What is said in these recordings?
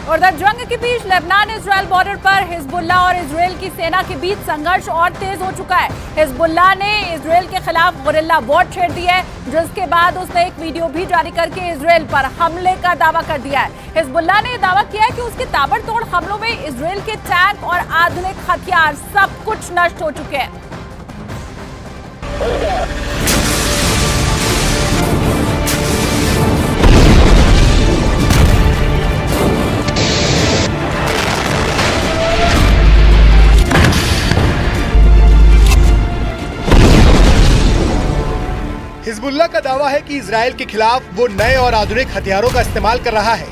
उधर जंग के बीच लेबनान इजराइल बॉर्डर पर हिजबुल्लाह और इजराइल की सेना के बीच संघर्ष और तेज हो चुका है। हिजबुल्लाह ने इजराइल के खिलाफ गुरिल्ला वॉर छेड़ दी है, जिसके बाद उसने एक वीडियो भी जारी करके इजराइल पर हमले का दावा कर दिया है। हिजबुल्लाह ने दावा किया है कि उसके ताबड़तोड़ हमलों में इजराइल के टैंक और आधुनिक हथियार सब कुछ नष्ट हो चुके हैं। हिजबुल्लाह का दावा है कि इजराइल के खिलाफ वो नए और आधुनिक हथियारों का इस्तेमाल कर रहा है।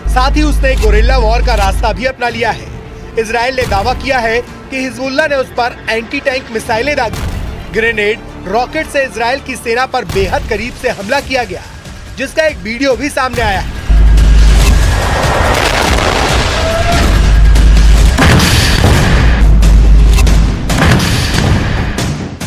साथ ही उसने एक गोरिल्ला वॉर का रास्ता भी अपना लिया है। इजराइल ने दावा किया है कि हिजबुल्लाह ने उस पर एंटी टैंक मिसाइलें दागी। ग्रेनेड, रॉकेट से इजराइल की सेना पर बेहद करीब से हमला किया गया, जिसका एक वीडियो भी सामने आया है।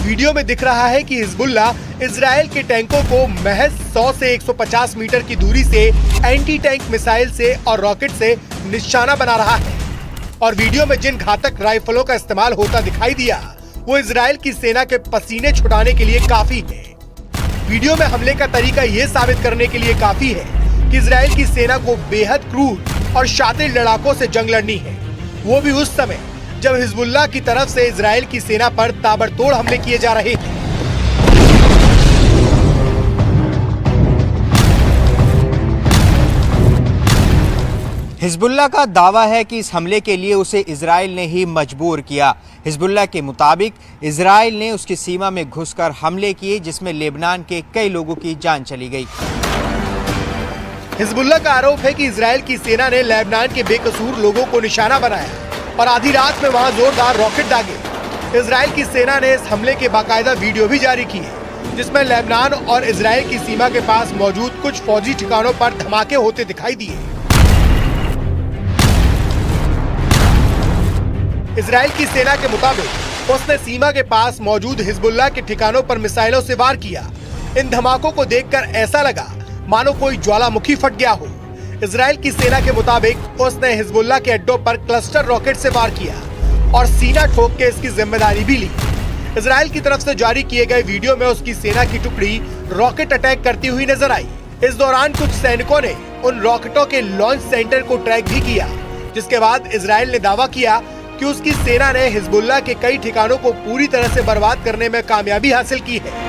वीडियो में दिख रहा है कि हिजबुल्लाह इजराइल के टैंकों को महज 100 से 150 मीटर की दूरी से एंटी टैंक मिसाइल से और रॉकेट से निशाना बना रहा है। और वीडियो में जिन घातक राइफलों का इस्तेमाल होता दिखाई दिया, वो इजराइल की सेना के पसीने छुड़ाने के लिए काफी है। वीडियो में हमले का तरीका ये साबित करने के लिए काफी है कि इजराइल की सेना को बेहद क्रूर और शातिर लड़ाकों से जंग लड़नी है, वो भी उस समय जब हिजबुल्लाह की तरफ से इजराइल की सेना पर ताबड़तोड़ हमले किए जा रहे थे। हिजबुल्लाह का दावा है कि इस हमले के लिए उसे इजराइल ने ही मजबूर किया। हिजबुल्लाह के मुताबिक इजराइल ने उसकी सीमा में घुसकर हमले किए, जिसमें लेबनान के कई लोगों की जान चली गई। हिजबुल्लाह का आरोप है कि इजराइल की सेना ने लेबनान के बेकसूर लोगों को निशाना बनाया और आधी रात में वहां जोरदार रॉकेट दागे। इजराइल की सेना ने इस हमले के बाकायदा वीडियो भी जारी किए, जिसमें लेबनान और इजराइल की सीमा के पास मौजूद कुछ फौजी ठिकानों पर धमाके होते दिखाई दिए। इजराइल की सेना के मुताबिक उसने सीमा के पास मौजूद हिजबुल्लाह के ठिकानों पर मिसाइलों से वार किया। इन धमाकों को देखकर ऐसा लगा मानो कोई ज्वालामुखी फट गया हो। इजराइल की सेना के मुताबिक उसने हिजबुल्लाह के अड्डों पर क्लस्टर रॉकेट से वार किया और सीना ठोक के इसकी जिम्मेदारी भी ली। इजराइल की तरफ से जारी किए गए वीडियो में उसकी सेना की टुकड़ी रॉकेट अटैक करती हुई नजर आई। इस दौरान कुछ सैनिकों ने उन रॉकेटों के लॉन्च सेंटर को ट्रैक भी किया, जिसके बाद इजराइल ने दावा किया कि उसकी सेना ने हिजबुल्लाह के कई ठिकानों को पूरी तरह से बर्बाद करने में कामयाबी हासिल की है।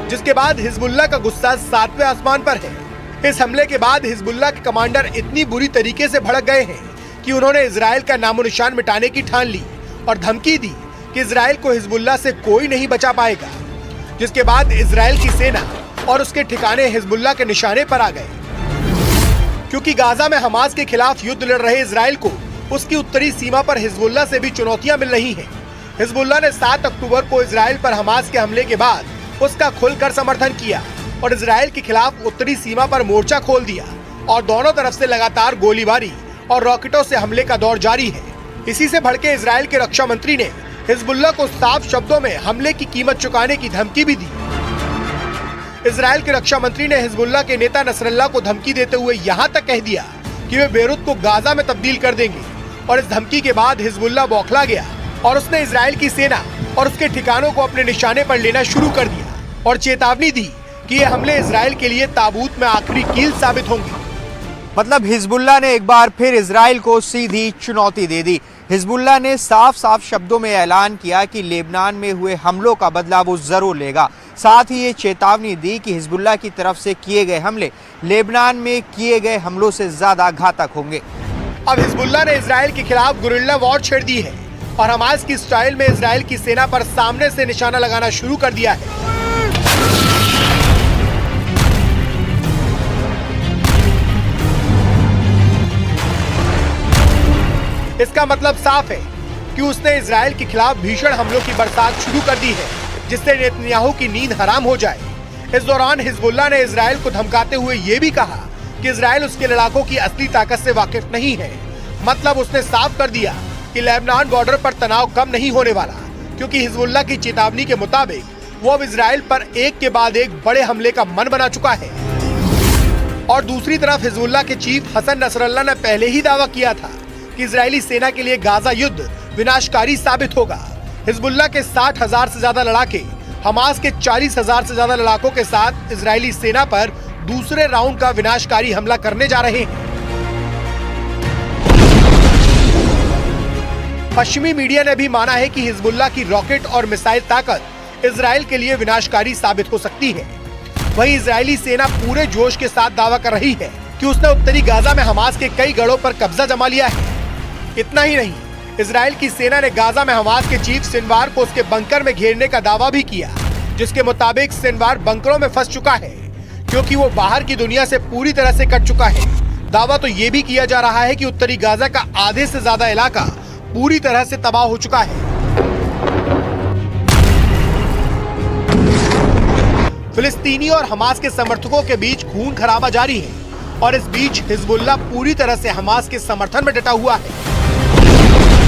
जिसके बाद हिजबुल्लाह का गुस्सा 7वें आसमान पर है। इस हमले के बाद हिजबुल्लाह के कमांडर इतनी बुरी तरीके से भड़क गए हैं कि उन्होंने इजराइल का नामो निशान मिटाने की ठान ली और धमकी दी कि इजराइल को हिजबुल्लाह से कोई नहीं बचा पाएगा। जिसके बाद इजराइल की सेना और उसके ठिकाने हिजबुल्लाह के निशाने पर आ गए। क्योंकि गाजा में हमास के खिलाफ युद्ध लड़ रहे इजराइल को उसकी उत्तरी सीमा पर हिजबुल्लाह से भी चुनौतियां मिल रही हैं। हिजबुल्लाह ने 7 अक्टूबर को इजराइल पर हमास के हमले के बाद उसका खुलकर समर्थन किया और इजराइल के खिलाफ उत्तरी सीमा पर मोर्चा खोल दिया और दोनों तरफ से लगातार गोलीबारी और रॉकेटों से हमले का दौर जारी है। इसी से भड़के इजराइल के रक्षा मंत्री ने हिजबुल्लाह को साफ शब्दों में हमले की कीमत चुकाने की धमकी भी दी। इजराइल के रक्षा मंत्री ने हिजबुल्लाह के नेता नसरल्लाह को धमकी देते हुए यहाँ तक कह दिया कि वे बेरूत को गाजा में तब्दील कर देंगे। और इस धमकी के बाद हिजबुल्लाह बौखला गया और उसने इजराइल की सेना और उसके ठिकानों को अपने निशाने पर लेना शुरू कर दिया और चेतावनी दी कि ये हमले इजराइल के लिए ताबूत में आखिरी कील साबित होंगे। मतलब हिजबुल्लाह ने एक बार फिर इजराइल को सीधी चुनौती दे दी। हिजबुल्लाह ने साफ साफ शब्दों में ऐलान किया कि लेबनान में हुए हमलों का बदला वो जरूर लेगा। साथ ही ये चेतावनी दी कि हिजबुल्लाह की तरफ से किए गए हमले लेबनान में किए गए हमलों से ज्यादा घातक होंगे। अब हिजबुल्लाह ने इजराइल के खिलाफ गुरिल्ला वॉर छेड़ दी है और हमास की स्टाइल में इजराइल की सेना पर सामने से निशाना लगाना शुरू कर दिया है। इसका मतलब साफ है कि उसने इजराइल के खिलाफ भीषण हमलों की बरसात शुरू कर दी है, जिससे नेतन्याहू की नींद हराम हो जाए। इस दौरान हिजबुल्लाह ने इजराइल को धमकाते हुए ये भी कहा कि इजराइल उसके लड़ाकों की असली ताकत से वाकिफ नहीं है। मतलब उसने साफ कर दिया कि लेबनान बॉर्डर पर तनाव कम नहीं होने वाला, क्योंकि हिजबुल्लाह की चेतावनी के मुताबिक वो अब इजराइल पर एक के बाद एक बड़े हमले का मन बना चुका है। और दूसरी तरफ हिजबुल्लाह के चीफ हसन नसरल्लाह ने पहले ही दावा किया था कि इजरायली सेना के लिए गाजा युद्ध विनाशकारी साबित होगा। हिजबुल्लाह के 60,000 से ज्यादा लड़ाके हमास के 40,000 से ज्यादा लड़ाकों के साथ इजरायली सेना पर दूसरे राउंड का विनाशकारी हमला करने जा रहे हैं। पश्चिमी मीडिया ने भी माना है कि हिजबुल्लाह की रॉकेट और मिसाइल ताकत इजराइल के लिए विनाशकारी साबित हो सकती है। वहीं इजरायली सेना पूरे जोश के साथ दावा कर रही है कि उसने उत्तरी गाजा में हमास के कई गढ़ों पर कब्जा जमा लिया है। इतना ही नहीं, इजराइल की सेना ने गाजा में हमास के चीफ सिनवार को उसके बंकर में घेरने का दावा भी किया, जिसके मुताबिक सिनवार बंकरों में फंस चुका है क्योंकि वो बाहर की दुनिया से पूरी तरह से कट चुका है। दावा तो ये भी किया जा रहा है कि उत्तरी गाजा का आधे से ज्यादा इलाका पूरी तरह से तबाह हो चुका है। फिलिस्तीनी और हमास के समर्थकों के बीच खून खराबा जारी है और इस बीच हिजबुल्लाह पूरी तरह से हमास के समर्थन में डटा हुआ है।